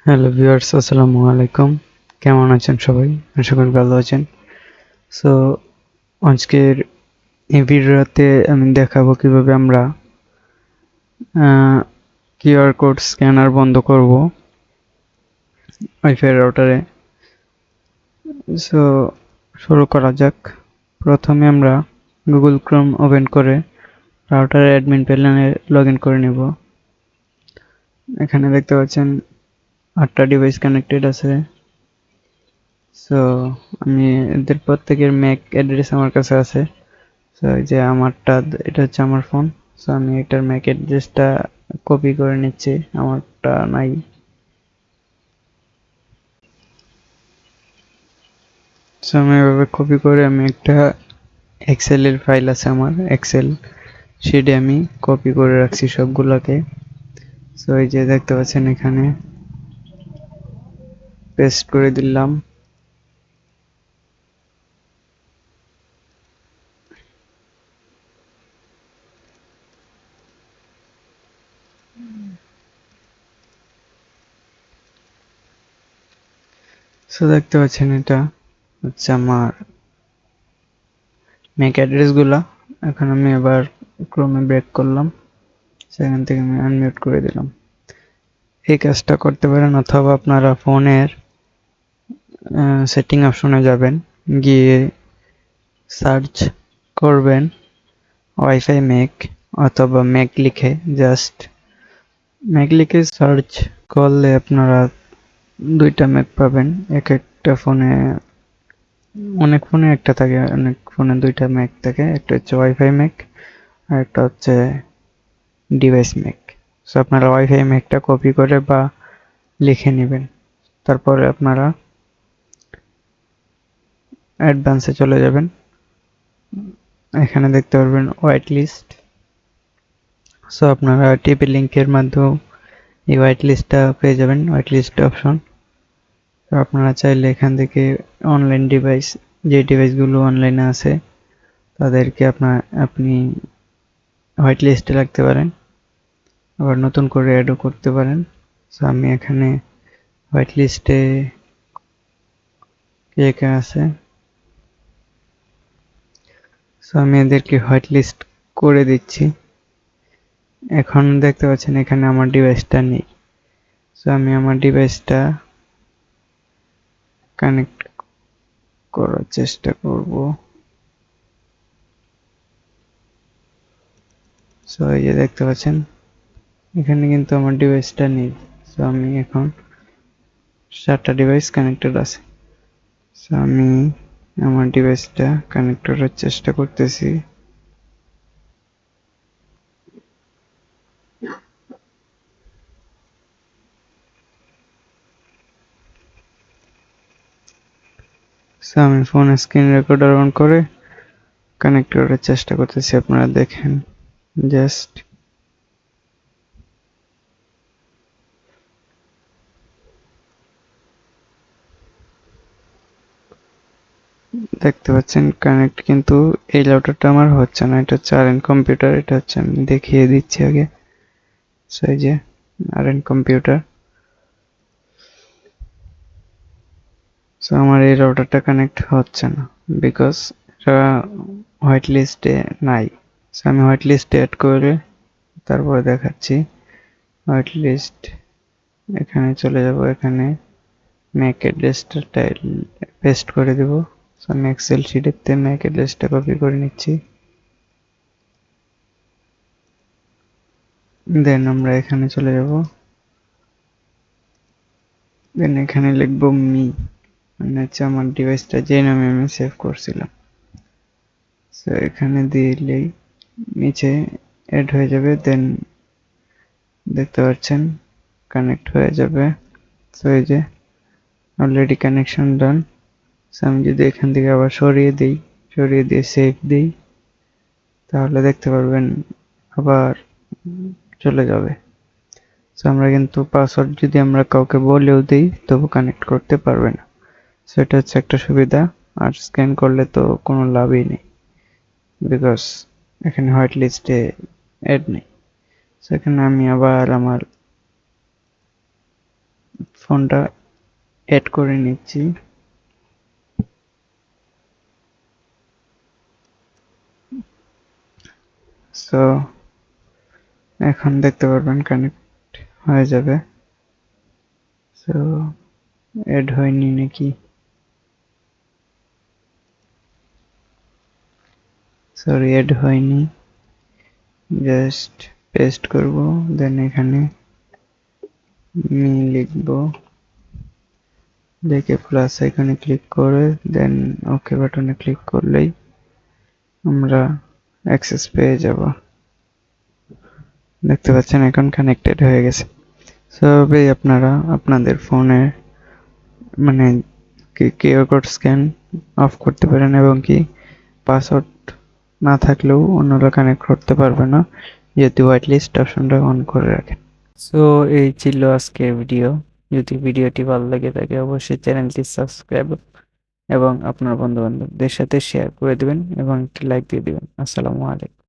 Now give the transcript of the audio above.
Hello viewers, আসসালামু আলাইকুম। কেমন আছেন সবাই? আশা করি ভালো আছেন। সো আজকের এই ভিডিওতে আমি দেখাবো কিভাবে আমরা কিউআর কোড স্ক্যানার বন্ধ করব ওয়াইফাই রাউটারে। সো শুরু করা যাক। প্রথমে আমরা গুগল ক্রোম ওপেন করে রাউটারের অ্যাডমিন প্যানেলে লগ ইন করে নেব। এখানে দেখতে পাচ্ছেন 8টা ডিভাইস কানেক্টেড আছে। সো আমি এদের প্রত্যেকের ম্যাক অ্যাড্রেস আমার কাছে আছে। সো এই যে আমারটা, এটা হচ্ছে আমার ফোন। সো আমি এটার ম্যাক অ্যাড্রেসটা কপি করে নিচ্ছি, আমারটা নাই। সো আমি এভাবে কপি করে আমি একটা এক্সেলের ফাইল আছে, আমার এক্সেল শিটে আমি কপি করে রাখছি সবগুলোকে। সো এই যে দেখতে পাচ্ছেন এখানে পেস্ট করে দিলাম। সো দেখতে পাচ্ছেন এটা হচ্ছে আমার ম্যাক অ্যাড্রেসগুলা। এখন আমি আবার ক্রোমে ব্রেক করলাম, সেখান থেকে আমি আনমিউট করে দিলাম। এই কাজটা করতে পারেন, অথবা আপনারা ফোনের সেটিং অপশনে যাবেন, গিয়ে সার্চ করবেন ওয়াইফাই ম্যাক, অথবা ম্যাক লিখে জাস্ট ম্যাক লিখে সার্চ করলে আপনারা দুইটা ম্যাক পাবেন। এক একটা ফোনে, অনেক ফোনে একটা থাকে, অনেক ফোনে দুইটা ম্যাক থাকে। একটা হচ্ছে ওয়াইফাই ম্যাক আর একটা হচ্ছে ডিভাইস ম্যাক। সো আপনারা ওয়াইফাই ম্যাকটা কপি করে বা লিখে নেবেন। তারপরে আপনারা অ্যাডভান্সে চলে যাবেন। এখানে দেখতে পারবেন হোয়াইট লিস্ট। সো আপনারা টিপি লিঙ্কের মাধ্যমে এই হোয়াইট লিস্টটা পেয়ে যাবেন, হোয়াইট লিস্ট অপশন। তো আপনারা চাইলে এখান থেকে অনলাইন ডিভাইস, যে ডিভাইসগুলো অনলাইনে আছে তাদেরকে আপনি হোয়াইট লিস্টে রাখতে পারেন, আবার নতুন করে অ্যাডও করতে পারেন। সো আমি এখানে হোয়াইট লিস্টে কে কে আছে, সো আমি এদেরকে হোয়াইট লিস্ট করে দিচ্ছি। এখন দেখতে পাচ্ছেন এখানে আমার ডিভাইসটা নেই। সো আমি আমার ডিভাইসটা কানেক্ট করার চেষ্টা করব। সো এই যে দেখতে পাচ্ছেন এখানে কিন্তু আমার ডিভাইসটা নেই। সো আমি এখন 7টা ডিভাইস কানেক্টেড আছে। সো আমি আমার ডিভাইসটা কানেক্ট করার চেষ্টা করতেছি। সো আমি ফোন স্ক্রিন রেকর্ডার অন করে কানেক্ট করার চেষ্টা করতেছি, আপনারা দেখেন জাস্ট। দেখতে পাচ্ছেন কানেক্ট, কিন্তু এই রাউটারটা আমার হচ্ছে না। এটা হচ্ছে আরএন কম্পিউটার, এটা হচ্ছে আমি দেখিয়ে দিচ্ছি আগে। সো এই যে আরএন কম্পিউটার। সো আমার এই রাউটারটা কানেক্ট হচ্ছে না, বিকজ এটা হোয়াইট লিস্টে নাই। সো আমি হোয়াইট লিস্টে অ্যাড করে তারপরে দেখাচ্ছি। হোয়াইট লিস্ট, এখানে চলে যাব, এখানে ম্যাক অ্যাড্রেসটা পেস্ট করে দেব। সো আমি এক্সেল শিটেতে ম্যাক অ্যাড্রেসটা কপি করে নিচ্ছি। দেন আমরা এখানে চলে যাব, দেন এখানে লিখব মি, মানে হচ্ছে আমার ডিভাইসটা যে নামে আমি সেভ করছিলাম। সো এখানে দিলেই নিচে অ্যাড হয়ে যাবে। দেন দেখতে পাচ্ছেন কানেক্ট হয়ে যাবে। সো এই যে অলরেডি কানেকশন ডান। সো আমি যদি এখান থেকে আবার সরিয়ে দিয়ে সেভ দিই, তাহলে দেখতে পারবেন আবার চলে যাবে। সো আমরা কিন্তু পাসওয়ার্ড যদি আমরা কাউকে বলেও দিই তবু কানেক্ট করতে পারবে না। সো এটা হচ্ছে একটা সুবিধা। আর স্ক্যান করলে তো কোনো লাভই নেই, বিকজ এখানে হোয়াইট লিস্টে অ্যাড নেই। সেখানে আমি আবার আমার ফোনটা অ্যাড করে নিচ্ছি। সো এখন দেখতে পারবেন কানেক্ট হয়ে যাবে। সো অ্যাড হয়নি নাকি, সরি অ্যাড হয়নি। জাস্ট পেস্ট করব, দেন এখানে মি লিখবো, লিখে প্লাস এখানে ক্লিক করে দেন ওকে বাটনে ক্লিক করলেই আমরা অ্যাক্সেস পেয়ে যাব। দেখতে পাচ্ছেন এখন কানেক্টেড হয়ে গেছে। সবই আপনারা আপনাদের ফোনে মানে কিউআর কোড স্ক্যান অফ করতে পারেন, এবং কি পাসওয়ার্ড না থাকলেও অন্যরা কানেক্ট করতে পারবে না যদি হোয়াইট লিস্ট অপশনটা অন করে রাখেন। সো এই ছিল আজকের ভিডিও। যদি ভিডিওটি ভালো লাগে থাকে অবশ্যই চ্যানেলটি সাবস্ক্রাইব এবং আপনার বন্ধু বান্ধবদের সাথে শেয়ার করে দিবেন এবং একটি লাইক দিয়ে দিবেন। আসসালামু আলাইকুম।